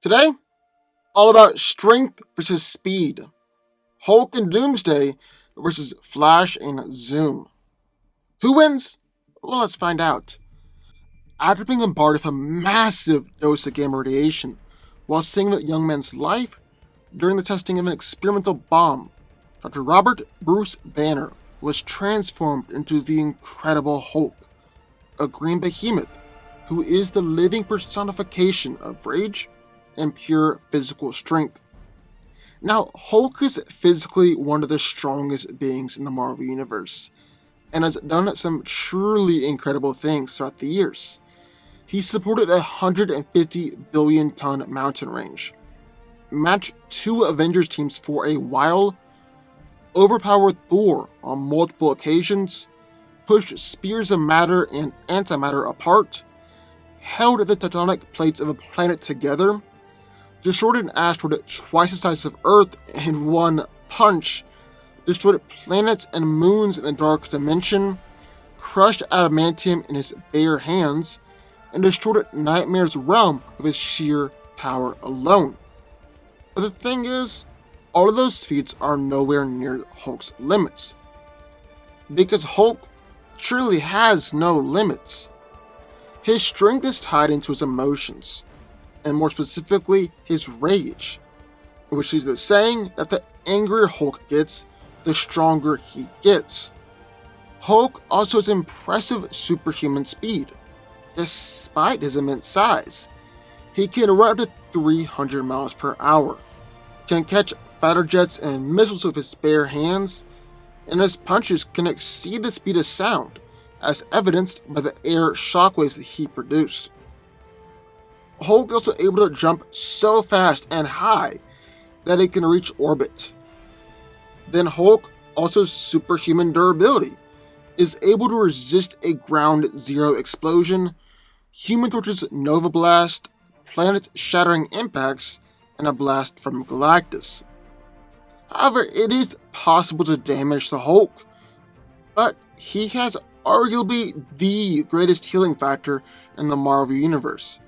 Today, all about strength versus speed. Hulk and Doomsday versus Flash and Zoom. Who wins? Well, let's find out. After being bombarded with a massive dose of gamma radiation while saving the young man's life during the testing of an experimental bomb, Dr. Robert Bruce Banner was transformed into the Incredible Hulk, a green behemoth who is the living personification of rage and pure physical strength. Now, Hulk is physically one of the strongest beings in the Marvel Universe, and has done some truly incredible things throughout the years. He supported a 150 billion ton mountain range, matched two Avengers teams for a while, overpowered Thor on multiple occasions, pushed spears of matter and antimatter apart, held the tectonic plates of a planet together, destroyed an asteroid twice the size of Earth in one punch, destroyed planets and moons in the Dark Dimension, crushed adamantium in his bare hands, and destroyed Nightmare's realm with his sheer power alone. But the thing is, all of those feats are nowhere near Hulk's limits. Because Hulk truly has no limits. His strength is tied into his emotions, and more specifically, his rage, which is the saying that the angrier Hulk gets, the stronger he gets. Hulk also has impressive superhuman speed, despite his immense size. He can run up to 300 miles per hour, can catch fighter jets and missiles with his bare hands, and his punches can exceed the speed of sound, as evidenced by the air shockwaves that he produced. Hulk is also able to jump so fast and high that he can reach orbit. Then Hulk, also superhuman durability, is able to resist a ground zero explosion, Human Torch's Nova Blast, planet-shattering impacts, and a blast from Galactus. However, it is possible to damage the Hulk, but he has arguably the greatest healing factor in the Marvel Universe,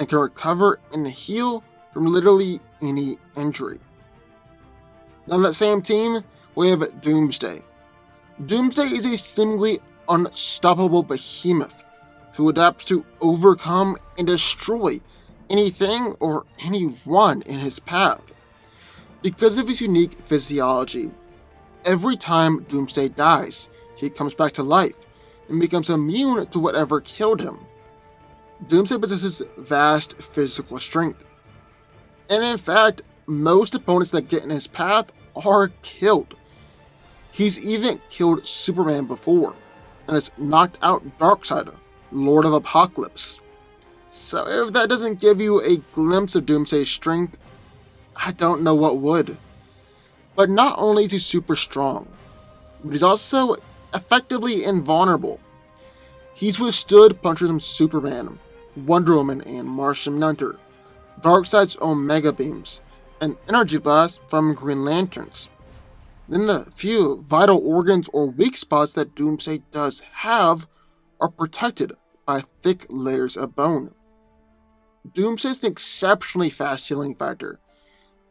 and can recover and heal from literally any injury. On that same team, we have Doomsday. Doomsday is a seemingly unstoppable behemoth who adapts to overcome and destroy anything or anyone in his path. Because of his unique physiology, every time Doomsday dies, he comes back to life and becomes immune to whatever killed him. Doomsday possesses vast physical strength, and in fact, most opponents that get in his path are killed. He's even killed Superman before, and has knocked out Darkseid, Lord of Apocalypse. So if that doesn't give you a glimpse of Doomsday's strength, I don't know what would. But not only is he super strong, but he's also effectively invulnerable. He's withstood punches from Superman, Wonder Woman, and Martian Manhunter, Darkseid's Omega Beams, and Energy Blast from Green Lanterns. Then the few vital organs or weak spots that Doomsday does have are protected by thick layers of bone. Doomsday is an exceptionally fast healing factor,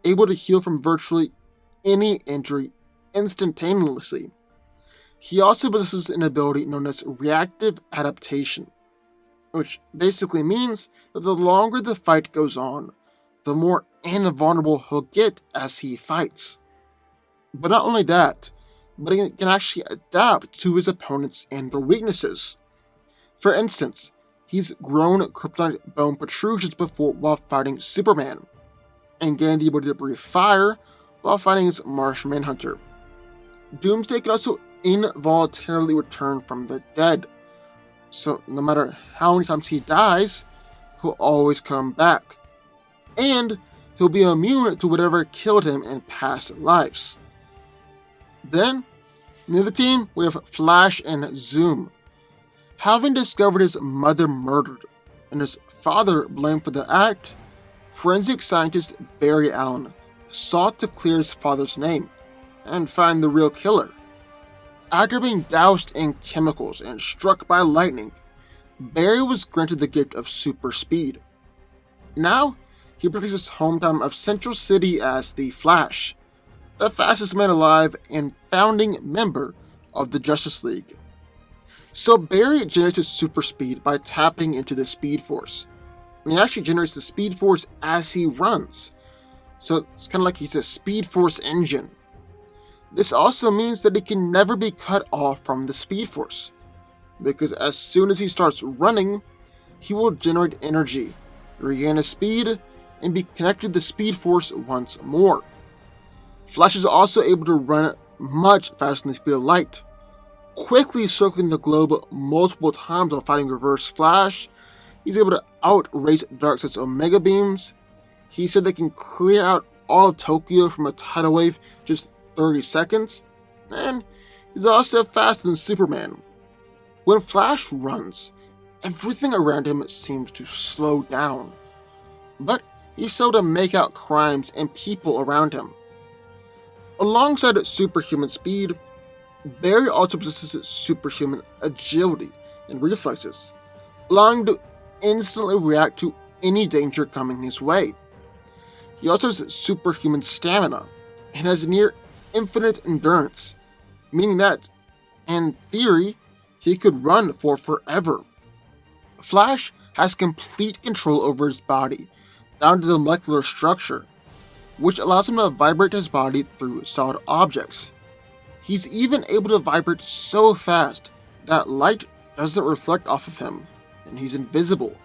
able to heal from virtually any injury instantaneously. He also possesses an ability known as reactive adaptation, which basically means that the longer the fight goes on, the more invulnerable he'll get as he fights. But not only that, but he can actually adapt to his opponents and their weaknesses. For instance, he's grown kryptonite bone protrusions before while fighting Superman, and gained the ability to breathe fire while fighting his Martian Manhunter. Doomsday can also involuntarily return from the dead, so no matter how many times he dies, he'll always come back. And he'll be immune to whatever killed him in past lives. Then, near the team, we have Flash and Zoom. Having discovered his mother murdered and his father blamed for the act, forensic scientist Barry Allen sought to clear his father's name and find the real killer. After being doused in chemicals and struck by lightning, Barry was granted the gift of super speed. Now, he predicts his hometown of Central City as the Flash, the fastest man alive and founding member of the Justice League. So Barry generates his super speed by tapping into the Speed Force, and he actually generates the Speed Force as he runs. So it's kind of like he's a Speed Force engine. This also means that he can never be cut off from the Speed Force, because as soon as he starts running, he will generate energy, regain his speed, and be connected to the Speed Force once more. Flash is also able to run much faster than the speed of light, quickly circling the globe multiple times while fighting Reverse Flash. He's able to outrace Darkseid's Omega Beams. He said they can clear out all of Tokyo from a tidal wave in just 30 seconds. And he's also faster than Superman. When Flash runs, everything around him seems to slow down. But he's able to make out crimes and people around him. Alongside superhuman speed, Barry also possesses superhuman agility and reflexes, allowing him to instantly react to any danger coming his way. He also has superhuman stamina and has near infinite endurance, meaning that, in theory, he could run for forever. Flash has complete control over his body, down to the molecular structure, which allows him to vibrate his body through solid objects. He's even able to vibrate so fast that light doesn't reflect off of him, and he's invisible.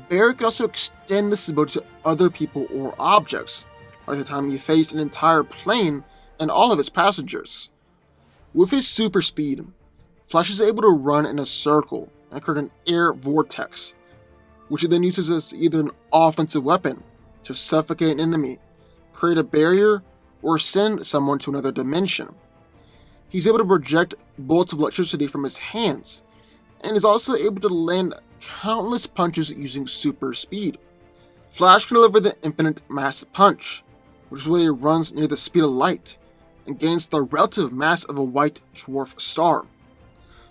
Barry can also extend this ability to other people or objects, like the time he faced an entire plane and all of its passengers. With his super speed, Flash is able to run in a circle and create an air vortex, which he then uses as either an offensive weapon to suffocate an enemy, create a barrier, or send someone to another dimension. He's able to project bolts of electricity from his hands, and is also able to land countless punches using super speed. Flash can deliver the infinite mass punch, which is where he runs near the speed of light and gains the relative mass of a white dwarf star.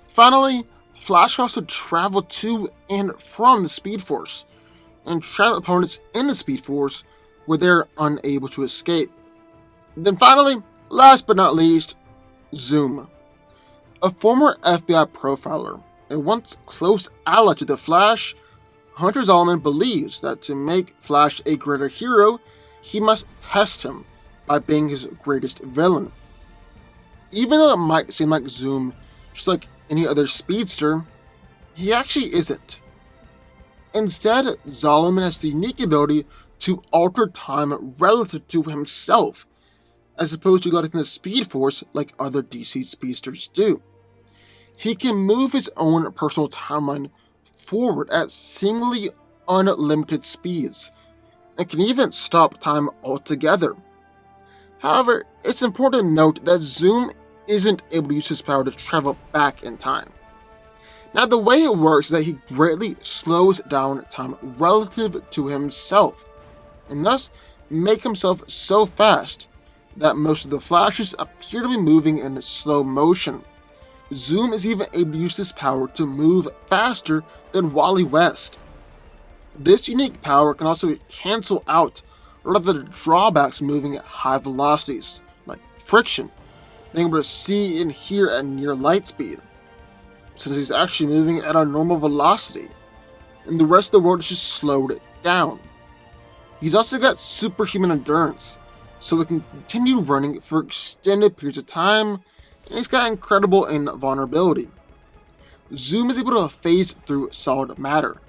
Finally, Flash can also travel to and from the Speed Force, and trap opponents in the Speed Force where they're unable to escape. Then finally, last but not least, Zoom. A former FBI profiler and once close ally to the Flash, Hunter Zolomon believes that to make Flash a greater hero, he must test him by being his greatest villain. Even though it might seem like Zoom, just like any other speedster, he actually isn't. Instead, Zolomon has the unique ability to alter time relative to himself, as opposed to letting the Speed Force like other DC speedsters do. He can move his own personal timeline forward at seemingly unlimited speeds, and can even stop time altogether. However, it's important to note that Zoom isn't able to use his power to travel back in time. Now, the way it works is that he greatly slows down time relative to himself, and thus make himself so fast that most of the Flashes appear to be moving in slow motion. Zoom is even able to use this power to move faster than Wally West. This unique power can also cancel out a lot of the drawbacks of moving at high velocities, like friction, being able to see and hear at near light speed, since he's actually moving at a normal velocity, and the rest of the world is just slowed down. He's also got superhuman endurance, so he can continue running for extended periods of time, and he's got incredible invulnerability. Zoom is able to phase through solid matter,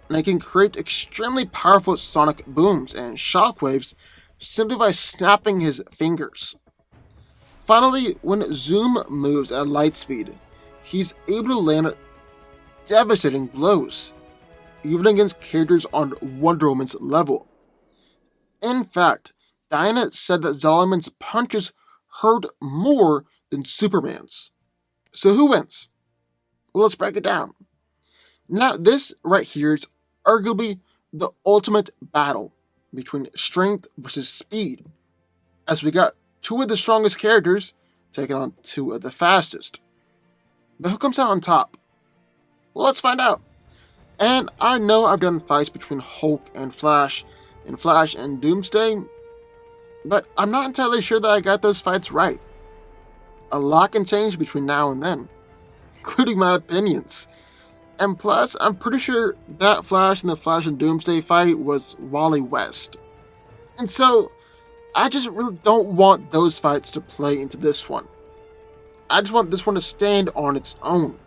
and it can create extremely powerful sonic booms and shockwaves simply by snapping his fingers. Finally, when Zoom moves at light speed, he's able to land devastating blows, even against characters on Wonder Woman's level. In fact, Diana said that Zolomon's punches hurt more than Superman's. So who wins? Well, let's break it down. Now, this right here is arguably the ultimate battle between strength versus speed, as we got two of the strongest characters taking on two of the fastest. But who comes out on top? Well, let's find out. And I know I've done fights between Hulk and Flash in Flash and Doomsday, but I'm not entirely sure that I got those fights right. A lot can change between now and then, including my opinions. And plus, I'm pretty sure that Flash in the Flash and Doomsday fight was Wally West. And so, I just really don't want those fights to play into this one. I just want this one to stand on its own.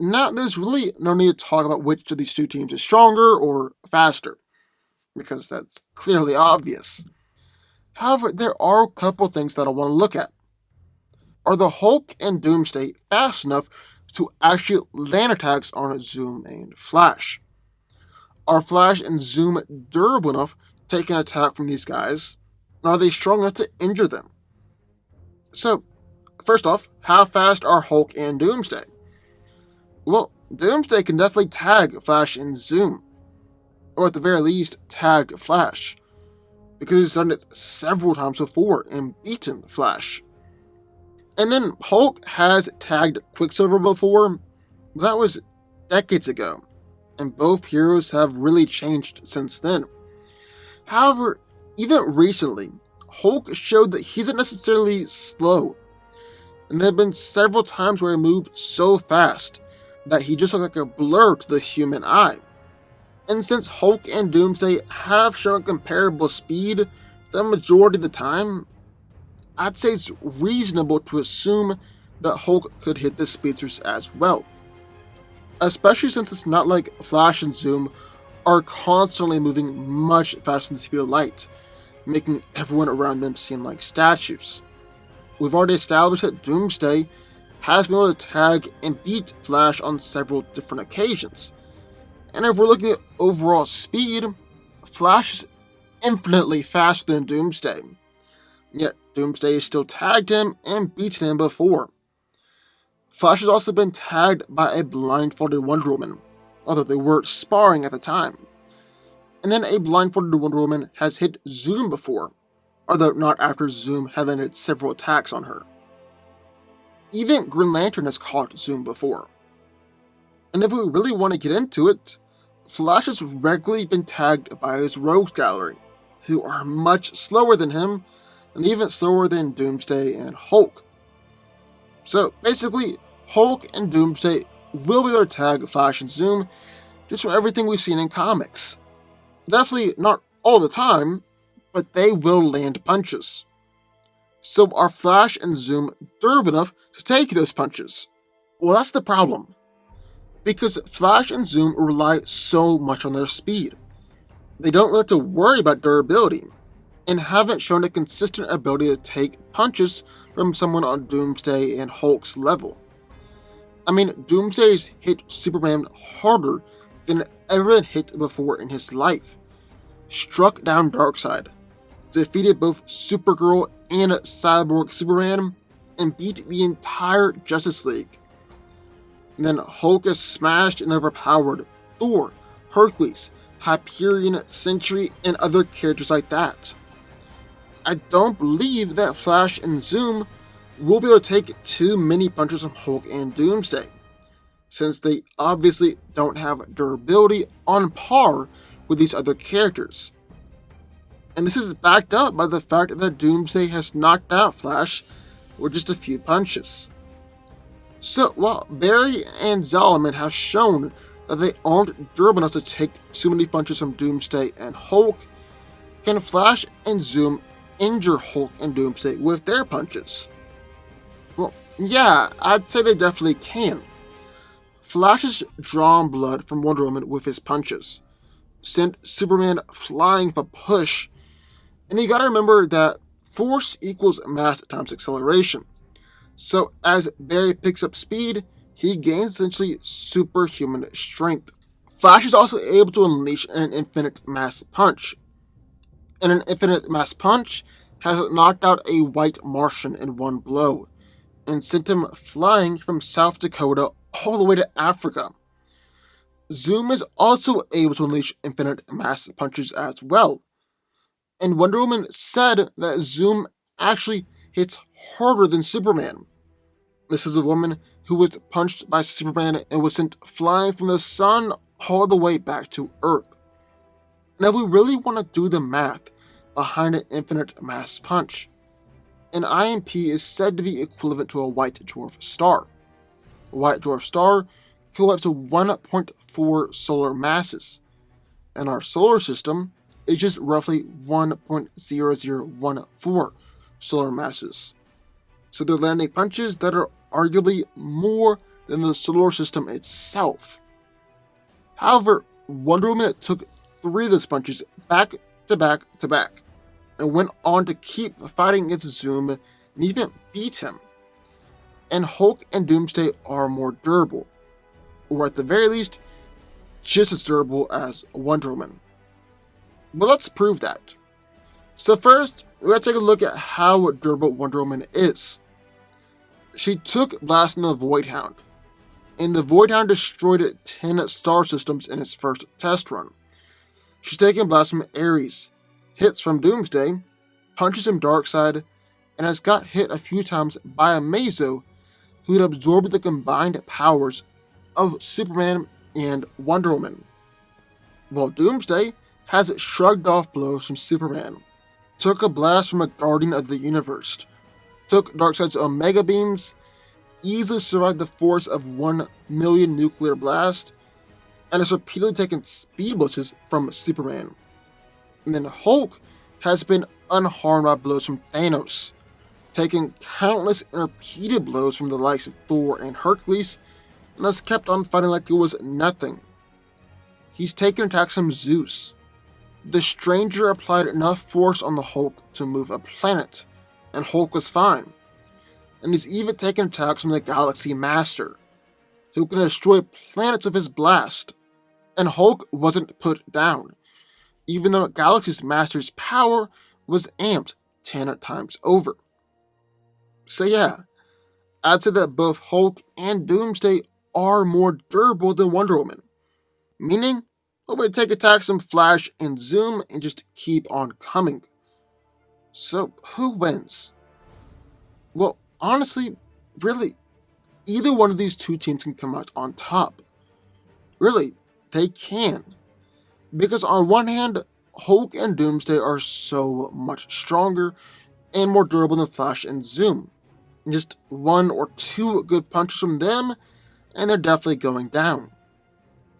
Now, there's really no need to talk about which of these two teams is stronger or faster, because that's clearly obvious. However, there are a couple things that I want to look at. Are the Hulk and Doomsday fast enough to actually land attacks on Zoom and Flash? Are Flash and Zoom durable enough to take an attack from these guys? And are they strong enough to injure them? So, first off, how fast are Hulk and Doomsday? Well, Doomsday can definitely tag Flash and Zoom, or at the very least, tag Flash, because he's done it several times before and beaten Flash. And then Hulk has tagged Quicksilver before, but that was decades ago, and both heroes have really changed since then. However, even recently, Hulk showed that he isn't necessarily slow, and there have been several times where he moved so fast that he just looked like a blur to the human eye. And since Hulk and Doomsday have shown comparable speed the majority of the time, I'd say it's reasonable to assume that Hulk could hit the speedsters as well. Especially since it's not like Flash and Zoom are constantly moving much faster than the speed of light, making everyone around them seem like statues. We've already established that Doomsday has been able to tag and beat Flash on several different occasions. And if we're looking at overall speed, Flash is infinitely faster than Doomsday. Yet Doomsday has still tagged him and beaten him before. Flash has also been tagged by a blindfolded Wonder Woman, although they were sparring at the time. And then a blindfolded Wonder Woman has hit Zoom before, although not after Zoom had landed several attacks on her. Even Green Lantern has caught Zoom before. And if we really want to get into it, Flash has regularly been tagged by his Rogues Gallery, who are much slower than him, and even slower than Doomsday and Hulk. So basically, Hulk and Doomsday will be able to tag Flash and Zoom just from everything we've seen in comics. Definitely not all the time, but they will land punches. So are Flash and Zoom durable enough to take those punches? Well, that's the problem. Because Flash and Zoom rely so much on their speed. They don't really have to worry about durability, and haven't shown a consistent ability to take punches from someone on Doomsday and Hulk's level. I mean, Doomsday's hit Superman harder than ever hit before in his life. Struck down Darkseid, defeated both Supergirl and Cyborg Superman, and beat the entire Justice League. And then Hulk has smashed and overpowered Thor, Hercules, Hyperion, Sentry, and other characters like that. I don't believe that Flash and Zoom will be able to take too many punches from Hulk and Doomsday, since they obviously don't have durability on par with these other characters. And this is backed up by the fact that Doomsday has knocked out Flash with just a few punches. So while Barry and Zolomon have shown that they aren't durable enough to take too many punches from Doomsday and Hulk, can Flash and Zoom injure Hulk and Doomsday with their punches? Well, yeah, I'd say they definitely can. Flash has drawn blood from Wonder Woman with his punches, sent Superman flying with a push, and you gotta remember that force equals mass times acceleration. So as Barry picks up speed, he gains essentially superhuman strength. Flash is also able to unleash an infinite mass punch. And an infinite mass punch has knocked out a white Martian in one blow, and sent him flying from South Dakota all the way to Africa. Zoom is also able to unleash infinite mass punches as well. And Wonder Woman said that Zoom actually hits harder than Superman. This is a woman who was punched by Superman and was sent flying from the sun all the way back to Earth. Now, if we really want to do the math behind an infinite mass punch, an IMP is said to be equivalent to a white dwarf star. A white dwarf star can go up to 1.4 solar masses, and our solar system is just roughly 1.0014 solar masses. So they're landing punches that are arguably more than the solar system itself. However, Wonder Woman took 3 of those punches back to back to back, and went on to keep fighting against Zoom and even beat him. And Hulk and Doomsday are more durable, or at the very least, just as durable as Wonder Woman. But let's prove that. So first, we gotta take a look at how durable Wonder Woman is. She took Blast from the Voidhound, and the Voidhound destroyed 10 star systems in its first test run. She's taken Blast from Ares, hits from Doomsday, punches from Darkseid, and has got hit a few times by a Mazo who had absorbed the combined powers of Superman and Wonder Woman. While Doomsday has shrugged off blows from Superman, took a blast from a Guardian of the Universe, took Darkseid's Omega Beams, easily survived the force of 1 million nuclear blast, and has repeatedly taken speed blitzes from Superman. And then Hulk has been unharmed by blows from Thanos, taking countless and repeated blows from the likes of Thor and Hercules, and has kept on fighting like it was nothing. He's taken attacks from Zeus. The Stranger applied enough force on the Hulk to move a planet, and Hulk was fine. And he's even taken attacks from the Galaxy Master, who can destroy planets with his blast, and Hulk wasn't put down, even though Galaxy Master's power was amped 10 times over. So yeah, I'd say that both Hulk and Doomsday are more durable than Wonder Woman, meaning we're going to take attacks from Flash and Zoom and just keep on coming. So who wins? Well, honestly, really, either one of these two teams can come out on top. Really, they can. Because on one hand, Hulk and Doomsday are so much stronger and more durable than Flash and Zoom. Just 1 or 2 good punches from them, and they're definitely going down.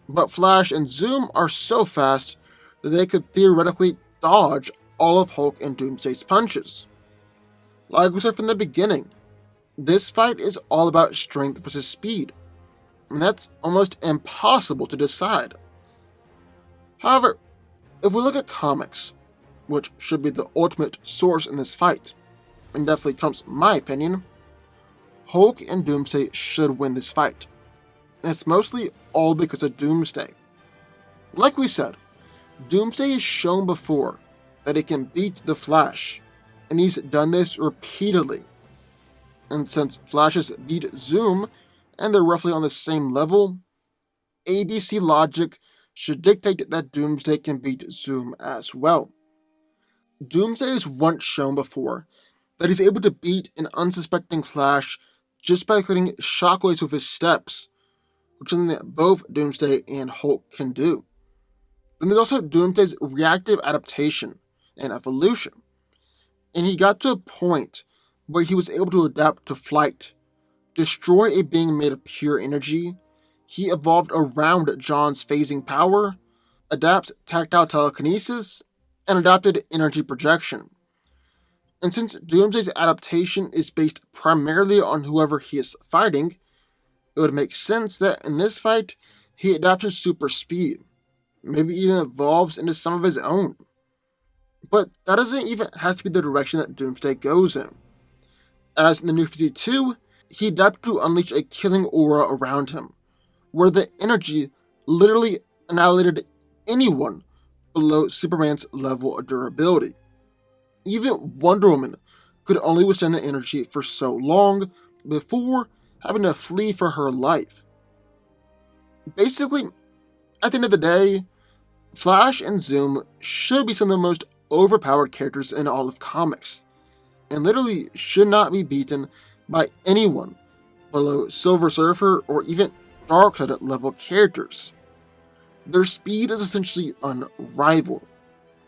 But Flash and Zoom are so fast that they could theoretically dodge all of Hulk and Doomsday's punches. Like we said from the beginning, this fight is all about strength versus speed, and that's almost impossible to decide. However, if we look at comics, which should be the ultimate source in this fight, and definitely trumps my opinion, Hulk and Doomsday should win this fight. And it's mostly all because of Doomsday. Like we said, Doomsday has shown before that he can beat the Flash, and he's done this repeatedly. And since Flash has beat Zoom, and they're roughly on the same level, ABC logic should dictate that Doomsday can beat Zoom as well. Doomsday has once shown before that he's able to beat an unsuspecting Flash just by creating shockwaves with his steps, which is something that both Doomsday and Hulk can do. Then there's also Doomsday's reactive adaptation and evolution, and he got to a point where he was able to adapt to flight, destroy a being made of pure energy. He evolved around John's phasing power, adapts tactile telekinesis, and adapted energy projection. And since Doomsday's adaptation is based primarily on whoever he is fighting, it would make sense that in this fight, he adapts to super speed, maybe even evolves into some of his own. But that doesn't even have to be the direction that Doomsday goes in. As in the New 52, he adapted to unleash a killing aura around him, where the energy literally annihilated anyone below Superman's level of durability. Even Wonder Woman could only withstand the energy for so long before having to flee for her life. Basically, at the end of the day, Flash and Zoom should be some of the most overpowered characters in all of comics, and literally should not be beaten by anyone below Silver Surfer or even Darkseid level characters. Their speed is essentially unrivaled,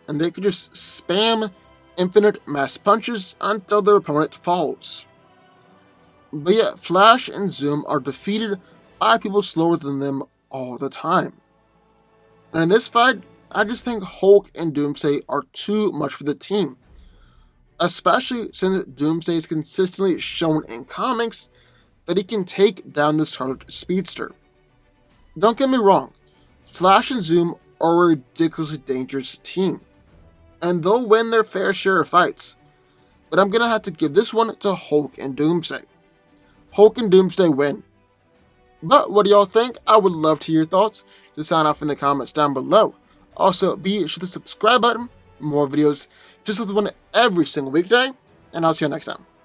and they could just spam infinite mass punches until their opponent falls. But yet, Flash and Zoom are defeated by people slower than them all the time. And in this fight, I just think Hulk and Doomsday are too much for the team, especially since Doomsday is consistently shown in comics that he can take down the Scarlet Speedster. Don't get me wrong, Flash and Zoom are a ridiculously dangerous team, and they'll win their fair share of fights, but I'm gonna have to give this one to Hulk and Doomsday. Hulk and Doomsday win. But what do y'all think? I would love to hear your thoughts. Just sign off in the comments down below. Also, be sure to subscribe button for more videos just like this one every single weekday, and I'll see you next time.